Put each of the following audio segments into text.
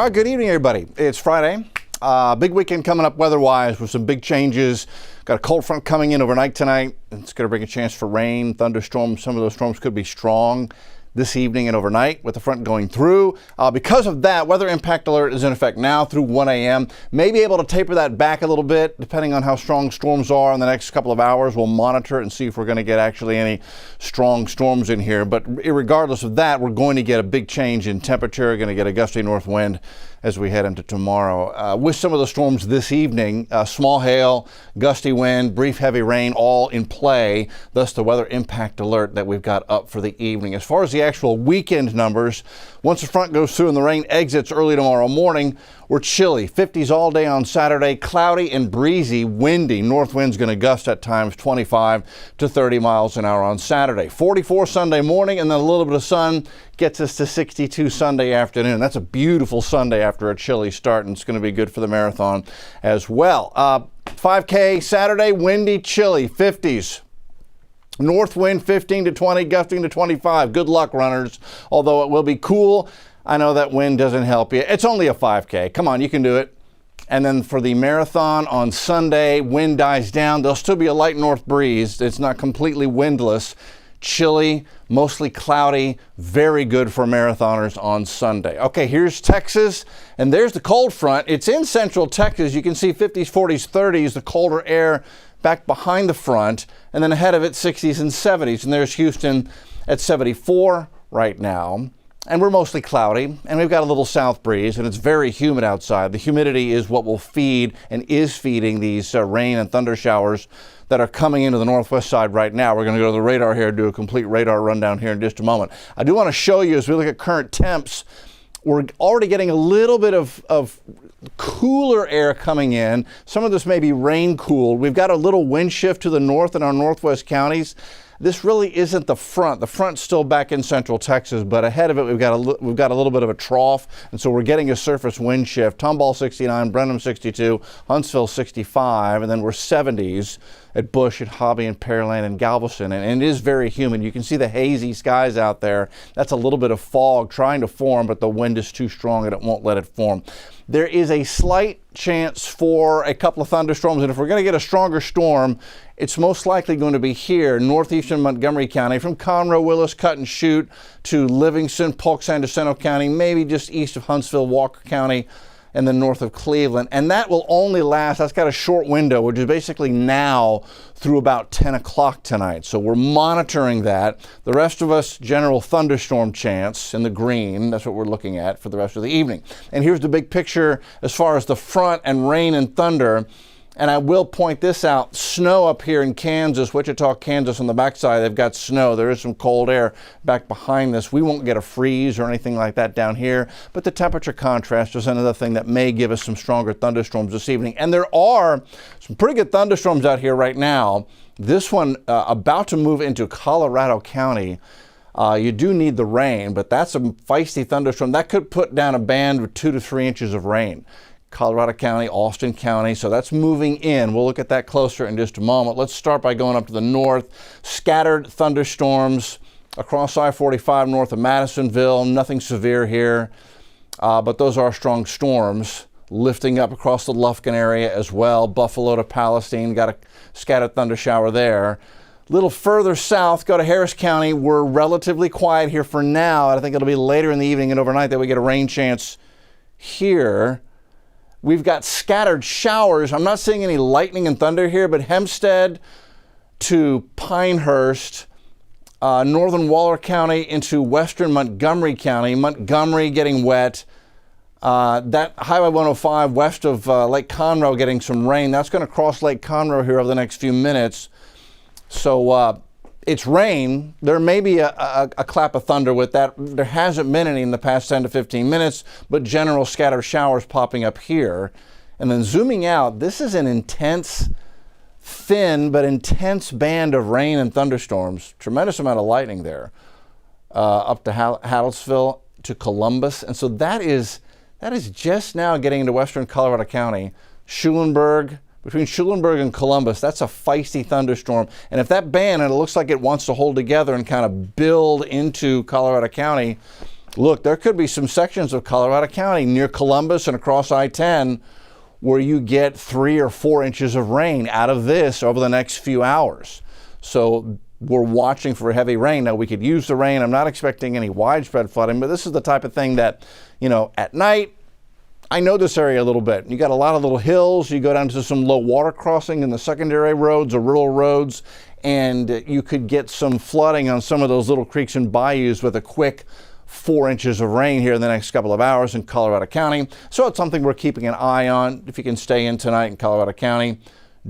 All right, good evening, everybody. It's Friday. Big weekend coming up weather-wise with some big changes. Got a cold front coming in overnight tonight. It's going to bring a chance for rain, thunderstorms. Some of those storms could be strong this evening and overnight with the front going through. Because of that, weather impact alert is in effect now through 1 a.m. May be able to taper that back a little bit depending on how strong storms are in the next couple of hours. We'll monitor it and see if we're going to get actually any strong storms in here. But regardless of that, we're going to get a big change in temperature. Going to get a gusty north wind as we head into tomorrow. With some of the storms this evening, small hail, gusty wind, brief heavy rain, all in play. Thus the weather impact alert that we've got up for the evening. As far as the actual weekend numbers, once the front goes through and the rain exits early tomorrow morning, we're chilly. 50s all day on Saturday, cloudy and breezy, windy. North wind's going to gust at times 25 to 30 miles an hour on Saturday. 44 Sunday morning, and then a little bit of sun gets us to 62 Sunday afternoon. That's a beautiful Sunday after a chilly start, and it's going to be good for the marathon as well. 5K Saturday, windy, chilly, 50s. North wind 15 to 20, gusting to 25. Good luck, runners. Although it will be cool, I know that wind doesn't help you. It's only a 5K. Come on, you can do it. And then for the marathon on Sunday, wind dies down. There'll still be a light north breeze. It's not completely windless. Chilly, mostly cloudy, very good for marathoners on Sunday. Okay, here's Texas, and there's the cold front. It's in central Texas. You can see 50s, 40s, 30s, the colder air back behind the front, and then ahead of it, 60s and 70s. And there's Houston at 74 right now. And we're mostly cloudy, and we've got a little south breeze, and it's very humid outside. The humidity is what will feed and is feeding these rain and thunder showers that are coming into the northwest side right now. We're going to go to the radar here, do a complete radar rundown here in just a moment. I do want to show you, as we look at current temps, we're already getting a little bit of cooler air coming in. Some of this may be rain cooled. We've got a little wind shift to the north in our northwest counties. This really isn't the front. The front's still back in central Texas, but ahead of it we've got a little bit of a trough, and so we're getting a surface wind shift. Tomball 69, Brenham 62, Huntsville 65, and then we're 70s at Bush, at Hobby, and Pearland, and Galveston, and it is very humid. You can see the hazy skies out there. That's a little bit of fog trying to form, but the wind is too strong and it won't let it form. There is a slight chance for a couple of thunderstorms, and if we're going to get a stronger storm, it's most likely going to be here, northeastern Montgomery County, from Conroe, Willis, Cut and Shoot to Livingston, Polk, San Jacinto County, maybe just east of Huntsville, Walker County, and then north of Cleveland. And that will only last, that's got a short window, which is basically now through about 10 o'clock tonight. So we're monitoring that. The rest of us, general thunderstorm chance in the green. That's what we're looking at for the rest of the evening. And here's the big picture as far as the front and rain and thunder. And I will point this out, snow up here in Kansas, Wichita, Kansas on the backside, they've got snow. There is some cold air back behind this. We won't get a freeze or anything like that down here, but the temperature contrast is another thing that may give us some stronger thunderstorms this evening. And there are some pretty good thunderstorms out here right now. This one about to move into Colorado County. You do need the rain, but that's a feisty thunderstorm. That could put down a band with 2 to 3 inches of rain. Colorado County, Austin County, so that's moving in. We'll look at that closer in just a moment. Let's start by going up to the north. Scattered thunderstorms across I-45 north of Madisonville. Nothing severe here, but those are strong storms lifting up across the Lufkin area as well. Buffalo to Palestine, got a scattered thunder shower there. A little further south, go to Harris County. We're relatively quiet here for now. I think it'll be later in the evening and overnight that we get a rain chance here. We've got scattered showers. I'm not seeing any lightning and thunder here, but Hempstead to Pinehurst, northern Waller County into western Montgomery County. Montgomery getting wet. That Highway 105 west of Lake Conroe getting some rain. That's going to cross Lake Conroe here over the next few minutes. So it's rain. There may be a clap of thunder with that. There hasn't been any in the past 10 to 15 minutes, but general scattered showers popping up here. And then zooming out, this is an intense, thin but intense band of rain and thunderstorms. Tremendous amount of lightning there up to Hadlesville to Columbus. And so that is just now getting into western Colorado County. Schulenburg, between Schulenburg and Columbus, that's a feisty thunderstorm. And if that band, and it looks like it wants to hold together and kind of build into Colorado County, Look, there could be some sections of Colorado County near Columbus and across I-10 where you get 3 or 4 inches of rain out of this over the next few hours. So we're watching for heavy rain. Now, we could use the rain. I'm not expecting any widespread flooding, but this is the type of thing that, at night, I know this area a little bit. You got a lot of little hills. You go down to some low water crossing in the secondary roads or rural roads, and you could get some flooding on some of those little creeks and bayous with a quick 4 inches of rain here in the next couple of hours in Colorado County. So it's something we're keeping an eye on. If you can stay in tonight in Colorado County,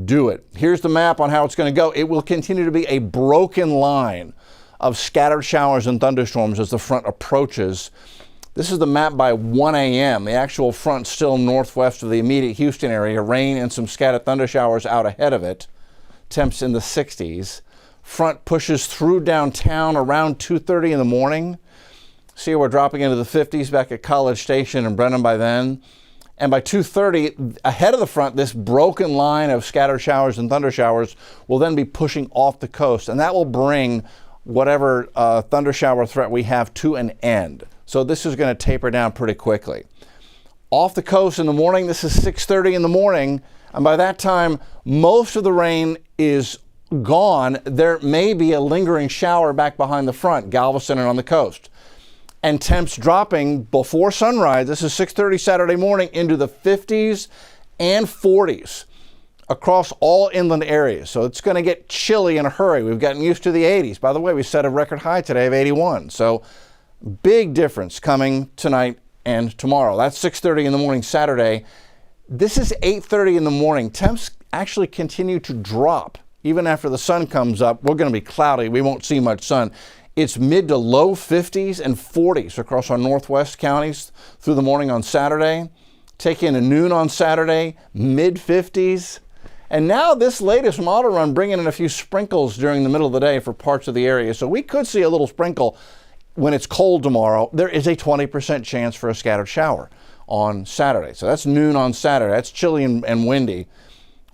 do it. Here's the map on how it's going to go. It will continue to be a broken line of scattered showers and thunderstorms as the front approaches. This is the map by 1 a.m. The actual front still northwest of the immediate Houston area. Rain and some scattered thunder showers out ahead of it. Temps in the 60s. Front pushes through downtown around 2:30 in the morning. See, we're dropping into the 50s back at College Station and Brenham by then. And by 2:30, ahead of the front, this broken line of scattered showers and thunder showers will then be pushing off the coast. And that will bring whatever thunder shower threat we have to an end. So this is going to taper down pretty quickly. Off the coast in the morning, this is 6:30 in the morning. And by that time, most of the rain is gone. There may be a lingering shower back behind the front, Galveston and on the coast. And temps dropping before sunrise. This is 6:30 Saturday morning into the 50s and 40s across all inland areas. So it's going to get chilly in a hurry. We've gotten used to the 80s. By the way, we set a record high today of 81. So big difference coming tonight and tomorrow. That's 6:30 in the morning Saturday. This is 8:30 in the morning. Temps actually continue to drop even after the sun comes up. We're going to be cloudy. We won't see much sun. It's mid to low 50s and 40s across our northwest counties through the morning on Saturday. Take in a noon on Saturday, mid 50s. And now this latest model run bringing in a few sprinkles during the middle of the day for parts of the area. So we could see a little sprinkle when it's cold tomorrow. There is a 20% chance for a scattered shower on Saturday. So that's noon on Saturday. That's chilly and windy.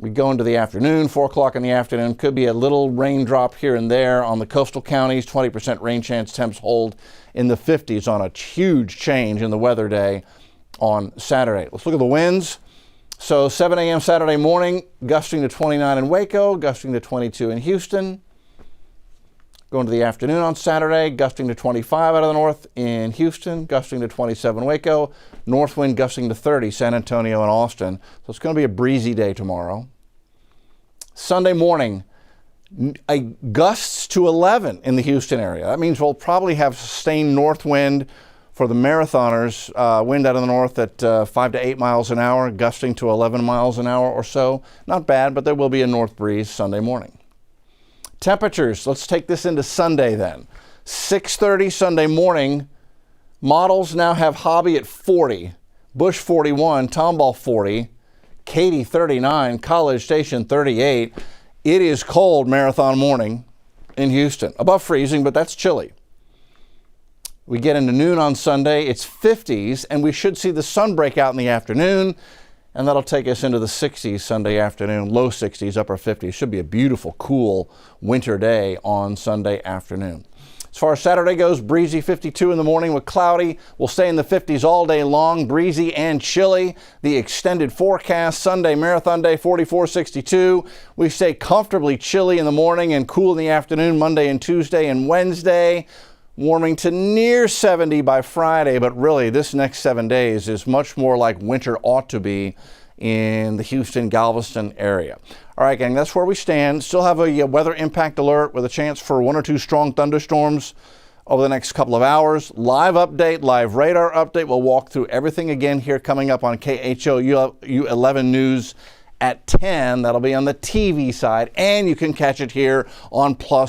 We go into the afternoon, 4 o'clock in the afternoon. Could be a little raindrop here and there on the coastal counties. 20% rain chance. Temps hold in the 50s on a huge change in the weather day on Saturday. Let's look at the winds. So 7 a.m. Saturday morning, gusting to 29 in Waco, gusting to 22 in Houston. Going to the afternoon on Saturday, gusting to 25 out of the north in Houston, gusting to 27 Waco, north wind gusting to 30 San Antonio and Austin. So it's going to be a breezy day tomorrow. Sunday morning, gusts to 11 in the Houston area. That means we'll probably have sustained north wind for the marathoners, wind out of the north at 5 to 8 miles an hour, gusting to 11 miles an hour or so. Not bad, but there will be a north breeze Sunday morning. Temperatures, let's take this into Sunday then. 6:30 Sunday morning, models now have Hobby at 40, Bush 41, Tomball 40, Katy 39, College Station 38. It is cold marathon morning in Houston. Above freezing, but that's chilly. We get into noon on Sunday, it's 50s, and we should see the sun break out in the afternoon, and that'll take us into the 60s Sunday afternoon, low 60s, upper 50s. Should be a beautiful, cool winter day on Sunday afternoon. As far as Saturday goes, breezy 52 in the morning with cloudy. We'll stay in the 50s all day long, breezy and chilly. The extended forecast, Sunday marathon day, 44-62. We stay comfortably chilly in the morning and cool in the afternoon, Monday and Tuesday and Wednesday. Warming to near 70 by Friday, but really this next 7 days is much more like winter ought to be in the Houston, Galveston area. All right, gang, that's where we stand. Still have a weather impact alert with a chance for 1 or 2 strong thunderstorms over the next couple of hours. Live update, live radar update. We'll walk through everything again here coming up on KHOU 11 News at 10. That'll be on the TV side, and you can catch it here on Plus.